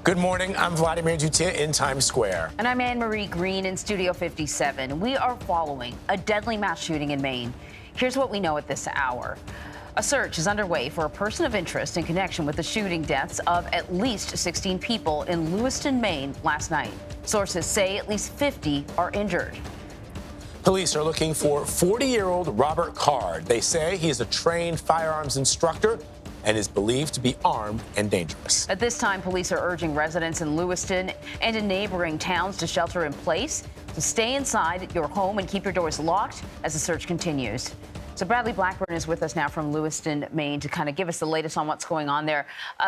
Good morning. I'm Vladimir Dutia in Times Square. And I'm Anne-Marie Green in Studio 57. We are following a deadly mass shooting in Maine. Here's what we know at this hour. A search is underway for a person of interest in connection with the shooting deaths of at least 16 people in Lewiston, Maine last night. Sources say at least 50 are injured. Police are looking for 40-year-old Robert Card. They say he is a trained firearms instructor and is believed to be armed and dangerous. At this time, police are urging residents in Lewiston and in neighboring towns to shelter in place, to stay inside your home and keep your doors locked as the search continues. So Bradley Blackburn is with us now from Lewiston, Maine, to kind of give us the latest on what's going on there.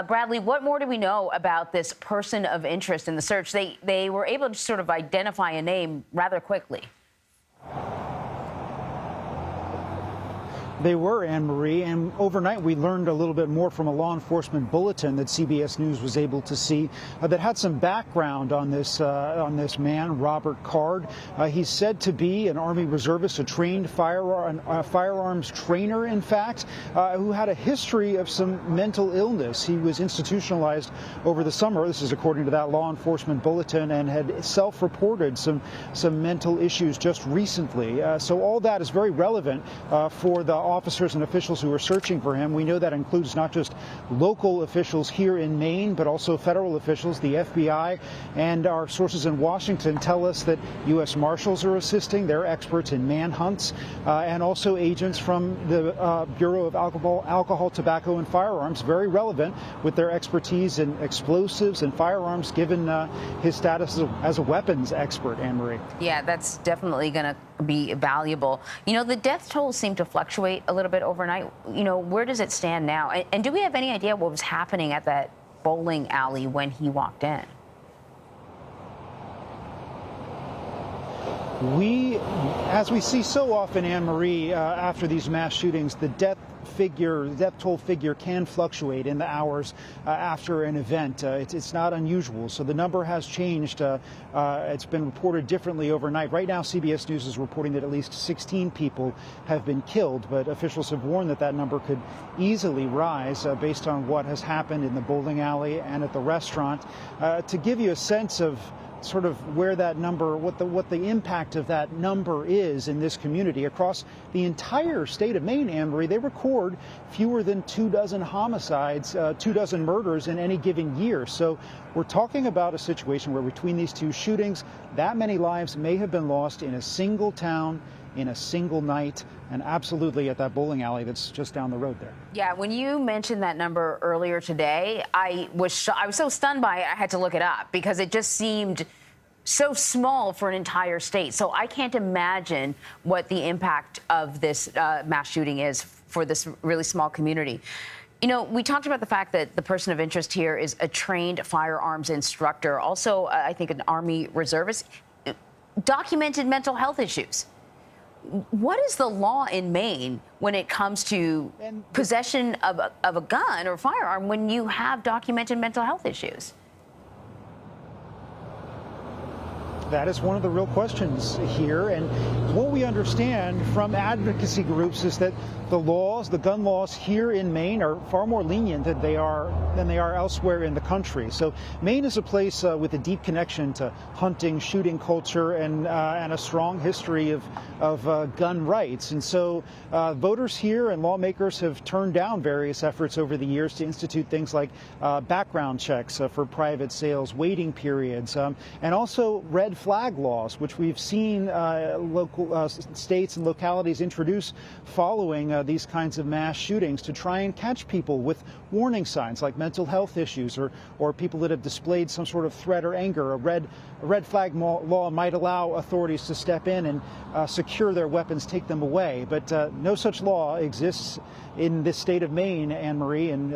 Bradley, what more do we know about this person of interest in the search? They were able to sort of identify a name rather quickly. They were, Anne-Marie, and overnight we learned a little bit more from a law enforcement bulletin that CBS News was able to see that had some background on this man, Robert Card. He's said to be an Army reservist, a trained firearms trainer, in fact, who had a history of some mental illness. He was institutionalized over the summer, this is according to that law enforcement bulletin, and had self-reported some mental issues just recently. So all that is very relevant for the officers and officials who are searching for him. We know that includes not just local officials here in Maine, but also federal officials. The FBI and our sources in Washington tell us that U.S. Marshals are assisting. They're experts in manhunts, and also agents from the Bureau of Alcohol, Tobacco, and Firearms, very relevant with their expertise in explosives and firearms, given his status as a weapons expert, Anne-Marie. Yeah, that's definitely going to be valuable. You know, the death toll seemed to fluctuate a little bit overnight. You know, where does it stand now? And do we have any idea what was happening at that bowling alley when he walked in? As we see so often, Anne-Marie, after these mass shootings, the death toll figure can fluctuate in the hours after an event. It's not unusual. So the number has changed. It's been reported differently overnight. Right now, CBS News is reporting that at least 16 people have been killed, but officials have warned that that number could easily rise based on what has happened in the bowling alley and at the restaurant. To give you a sense of sort of where that number, what the impact of that number is in this community across the entire state of Maine, Anne-Marie, they record fewer than 24 homicides, 24 murders in any given year. So we're talking about a situation where between these two shootings, that many lives may have been lost in a single town, in a single night, and absolutely at that bowling alley that's just down the road there. Yeah, when you mentioned that number earlier today, I was so stunned by it, I had to look it up because it just seemed so small for an entire state. So I can't imagine what the impact of this mass shooting is for this really small community. You know, we talked about the fact that the person of interest here is a trained firearms instructor, also, I think, an Army reservist, documented mental health issues. What is the law in Maine when it comes to possession of a gun or firearm when you have documented mental health issues? That is one of the real questions here. And what we understand from advocacy groups is that the gun laws here in Maine are far more lenient than they are elsewhere in the country. So Maine is a place with a deep connection to hunting, shooting culture, and a strong history of gun rights. And so voters here and lawmakers have turned down various efforts over the years to institute things like background checks for private sales, waiting periods, and also red flag laws, which we've seen local states and localities introduce following these kinds of mass shootings to try and catch people with warning signs like mental health issues or people that have displayed some sort of threat or anger. A red flag law might allow authorities to step in and secure their weapons, take them away. But no such law exists in this state of Maine, Anne-Marie, and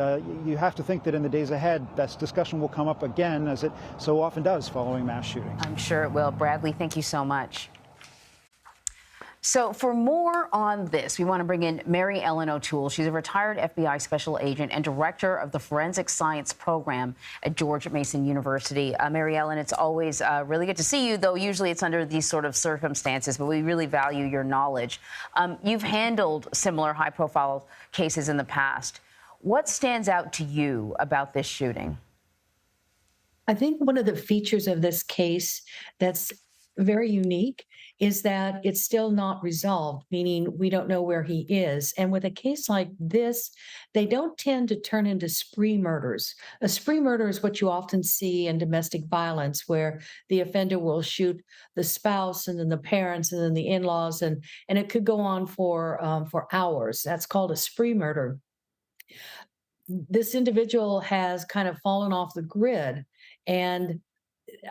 you have to think that in the days ahead, this discussion will come up again, as it so often does following mass shootings. I'm sure it will. Bradley, thank you so much. So for more on this, we want to bring in Mary Ellen O'Toole. She's a retired FBI special agent and director of the Forensic Science Program at George Mason University. Mary Ellen, it's always really good to see you, though usually it's under these sort of circumstances, but we really value your knowledge. You've handled similar high-profile cases in the past. What stands out to you about this shooting? I think one of the features of this case that's very unique is that it's still not resolved, meaning we don't know where he is. And with a case like this, they don't tend to turn into spree murders. A spree murder is what you often see in domestic violence, where the offender will shoot the spouse and then the parents and then the in-laws, and it could go on for hours. That's called a spree murder. This individual has kind of fallen off the grid, and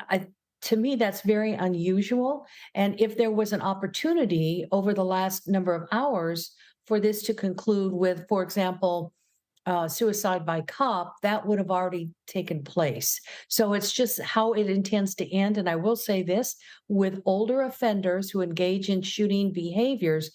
I to me, that's very unusual. And if there was an opportunity over the last number of hours for this to conclude with, for example, suicide by cop, that would have already taken place. So it's just how it intends to end. And I will say this, with older offenders who engage in shooting behaviors,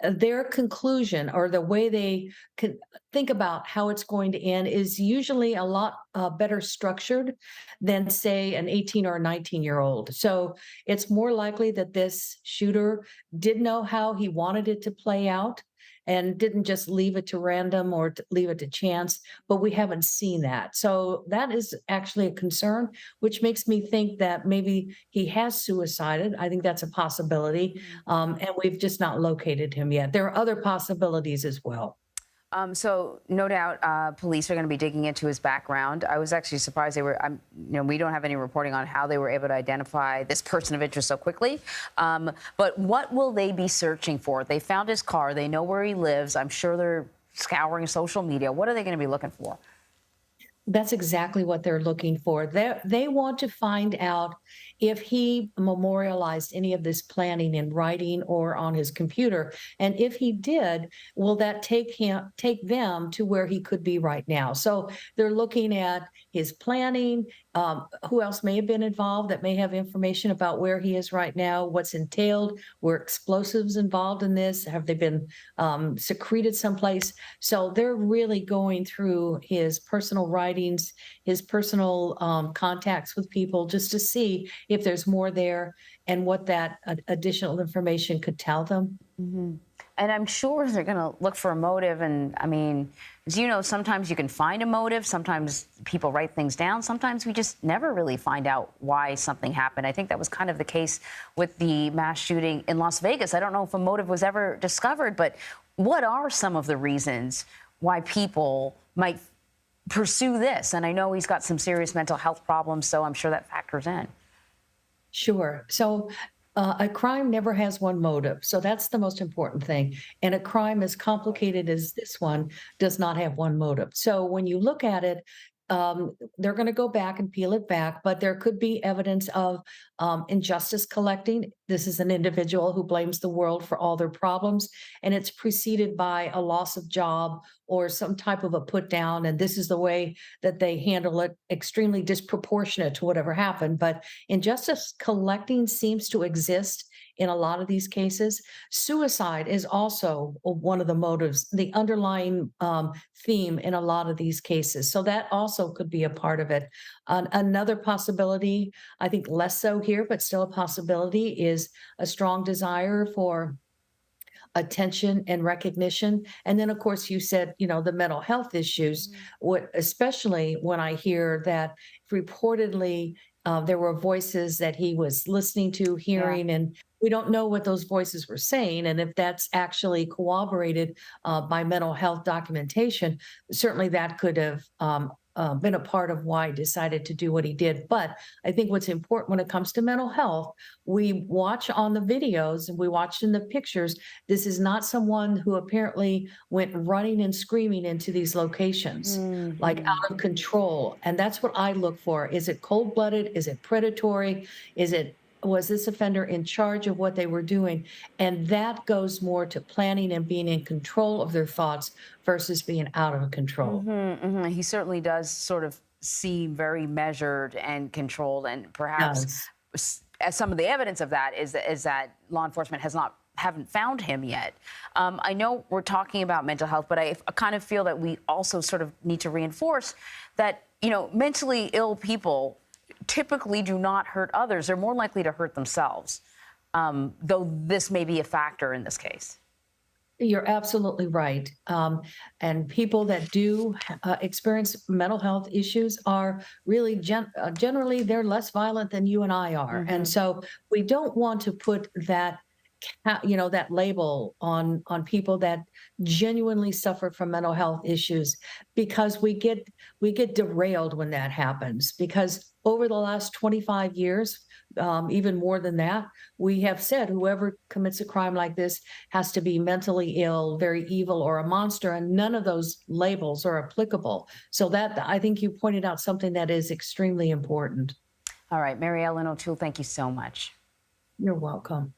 their conclusion or the way they can think about how it's going to end is usually a lot better structured than, say, an 18 or a 19-year-old. So it's more likely that this shooter did know how he wanted it to play out and didn't just leave it to random or leave it to chance, but we haven't seen that. So that is actually a concern, which makes me think that maybe he has suicided. I think that's a possibility, and we've just not located him yet. There are other possibilities as well. So no doubt, police are going to be digging into his background. I was actually surprised they were. We don't have any reporting on how they were able to identify this person of interest so quickly. But what will they be searching for? They found his car. They know where he lives. I'm sure they're scouring social media. What are they going to be looking for? That's exactly what they're looking for. They want to find out if he memorialized any of this planning in writing or on his computer. And if he did, will that take them to where he could be right now? So they're looking at his planning, who else may have been involved that may have information about where he is right now, what's entailed, were explosives involved in this? Have they been secreted someplace? So they're really going through his personal writings, his personal contacts with people, just to see if there's more there and what that additional information could tell them. Mm-hmm. And I'm sure they're going to look for a motive. And I mean, as you know, sometimes you can find a motive. Sometimes people write things down. Sometimes we just never really find out why something happened. I think that was kind of the case with the mass shooting in Las Vegas. I don't know if a motive was ever discovered, but what are some of the reasons why people might pursue this? And I know he's got some serious mental health problems, so I'm sure that factors in. Sure. So a crime never has one motive. So that's the most important thing. And a crime as complicated as this one does not have one motive. So when you look at it, they're going to go back and peel it back, but there could be evidence of injustice collecting. This is an individual who blames the world for all their problems, and it's preceded by a loss of job or some type of a put down. And this is the way that they handle it, extremely disproportionate to whatever happened. But injustice collecting seems to exist in a lot of these cases. Suicide is also one of the motives, the underlying theme in a lot of these cases. So that also could be a part of it. Another possibility, I think less so here, but still a possibility, is a strong desire for attention and recognition. And then, of course, you said, the mental health issues, especially when I hear that reportedly there were voices that he was listening to, hearing, and we don't know what those voices were saying. And if that's actually corroborated by mental health documentation, certainly that could have been a part of why he decided to do what he did. But I think what's important when it comes to mental health, we watch on the videos and we watched in the pictures, this is not someone who apparently went running and screaming into these locations, like out of control. And that's what I look for. Is it cold-blooded? Is it predatory? Was this offender in charge of what they were doing? And that goes more to planning and being in control of their thoughts versus being out of control. He certainly does sort of seem very measured and controlled, and perhaps as some of the evidence of that is that law enforcement haven't found him yet. I know we're talking about mental health, but I kind of feel that we also sort of need to reinforce that, mentally ill people typically do not hurt others. They're more likely to hurt themselves, though this may be a factor in this case. You're absolutely right. And people that do experience mental health issues are really generally they're less violent than you and I are, and so we don't want to put that that label on people that genuinely suffer from mental health issues, because we get derailed when that happens, because over the last 25 years, even more than that, we have said whoever commits a crime like this has to be mentally ill, very evil, or a monster, and none of those labels are applicable. So that, I think you pointed out something that is extremely important. All right, Mary Ellen O'Toole, thank you so much. You're welcome.